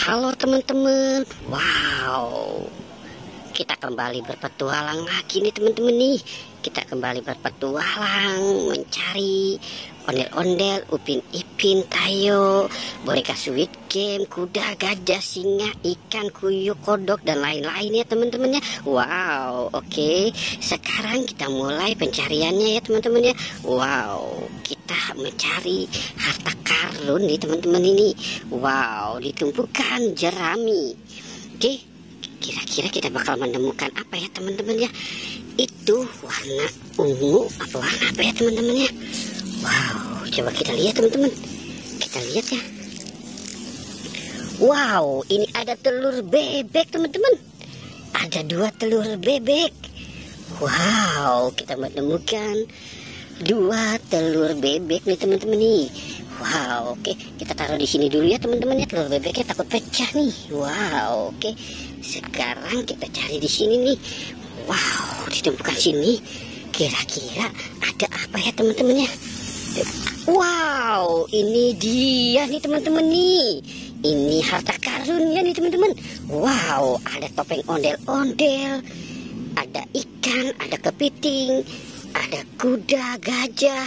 Halo teman-teman, wow, kita kembali berpetualang lagi nih teman-teman nih. Kita kembali berpetualang mencari ondel-ondel, Upin Ipin, Tayo, boneka Squid Game, kuda, gajah, singa, ikan, kuyup, kodok, dan lain-lain ya teman-teman ya. Wow, oke. Sekarang kita mulai pencariannya ya teman-teman ya. Wow, kita mencari harta karun nih teman-teman ini. Wow, ditumpukan jerami. Oke, kira-kira kita bakal menemukan apa ya teman-teman ya. Itu warna ungu apa warna apa ya teman-teman ya. Wow, coba kita lihat teman-teman. Kita lihat ya. Wow, ini ada telur bebek teman-teman. Ada 2 telur bebek. Wow, kita menemukan 2 telur bebek nih teman-teman nih. Wow, oke, kita taruh di sini dulu ya teman-teman ya. Telur bebeknya takut pecah nih. Wow, oke. Sekarang kita cari di sini nih. Wow, ditumpukan sini. Kira-kira ada apa ya teman-teman ya? Wow, ini dia nih teman-teman nih. Ini harta karunnya nih teman-teman. Wow, ada topeng ondel-ondel, ada ikan, ada kepiting, ada kuda, gajah.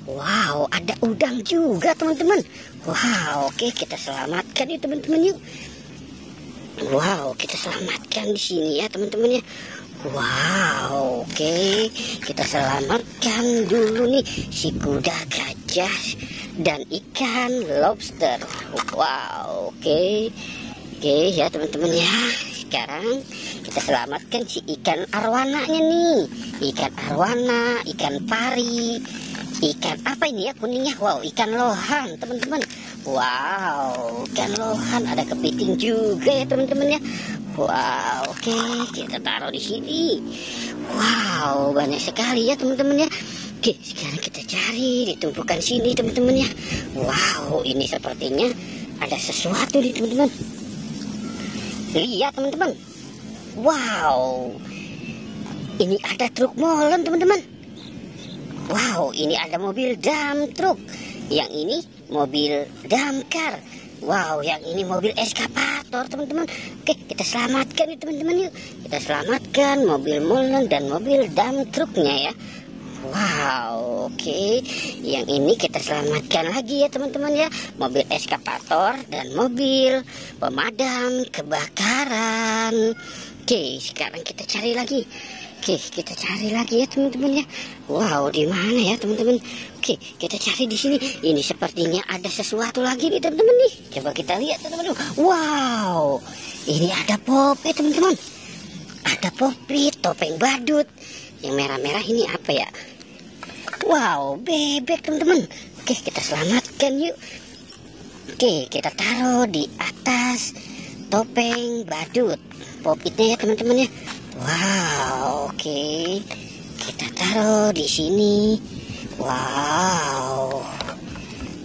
Wow, ada udang juga teman-teman. Wow, oke, kita selamatkan nih teman-teman yuk. Wow, kita selamatkan di sini ya teman-teman ya. Wow, oke, kita selamatkan dulu nih si kuda, gajah, dan ikan lobster. Wow, oke ya teman-teman ya. Sekarang kita selamatkan si ikan arwananya nih. Ikan arwana, ikan pari, ikan apa ini ya kuningnya? Wow, ikan lohan teman-teman. Wow, ikan lohan, ada kepiting juga ya teman-teman ya. Wow, oke, kita taruh di sini. Wow, banyak sekali ya teman-teman ya. Oke, sekarang kita cari di tumpukan sini teman-teman ya. Wow, ini sepertinya ada sesuatu nih teman-teman. Lihat teman-teman. Wow, ini ada truk molen teman-teman. Wow, ini ada mobil dump truk. Yang ini mobil damkar. Wow, yang ini mobil eskavator teman-teman. Oke, kita selamatkan nih teman-teman yuk. Kita selamatkan mobil molen dan mobil dump truknya ya. Wow, oke. Yang ini kita selamatkan lagi ya teman-teman ya. Mobil eskavator dan mobil pemadam kebakaran. Oke, sekarang kita cari lagi. Oke, kita cari lagi ya teman-teman ya. Wow, di mana ya teman-teman? Oke, kita cari di sini. Ini sepertinya ada sesuatu lagi nih teman-teman nih. Coba kita lihat teman-teman. Wow, ini ada Popi teman-teman. Ada Popi, topeng badut. Yang merah-merah ini apa ya? Wow, bebek teman-teman. Oke, kita selamatkan yuk. Oke, kita taruh di atas topeng badut. Popitnya ya teman-teman ya. Wow, oke. Kita taruh di sini. Wow.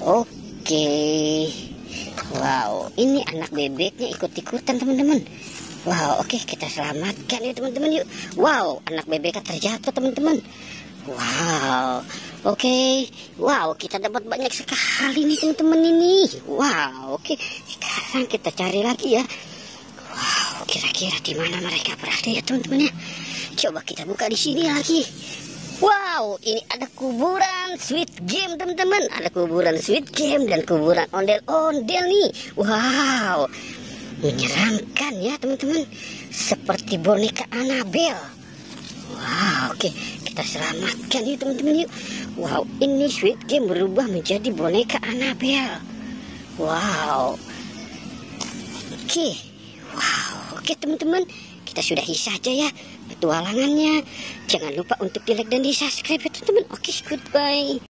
Oke. Wow, ini anak bebeknya ikut-ikutan teman-teman. Wow, oke, kita selamatkan ya teman-teman yuk. Wow, anak bebeknya terjatuh teman-teman. Wow. Oke. Wow, kita dapat banyak sekali nih teman-teman ini. Wow, oke. Sekarang kita cari lagi ya. Wow, kira-kira di mana mereka berada ya teman-teman ya. Coba kita buka di sini lagi. Wow, ini ada kuburan Squid Game teman-teman. Ada kuburan Squid Game dan kuburan ondel-ondel nih. Wow, menyeramkan ya teman-teman. Seperti boneka Annabelle. Wow, oke, kita selamatkan yuk teman-teman yuk. Wow, ini Squid Game berubah menjadi boneka Annabelle. Wow. Oke. Wow, oke teman-teman, kita sudahi saja ya petualangannya. Jangan lupa untuk di like dan di subscribe ya teman-teman. Oke, goodbye.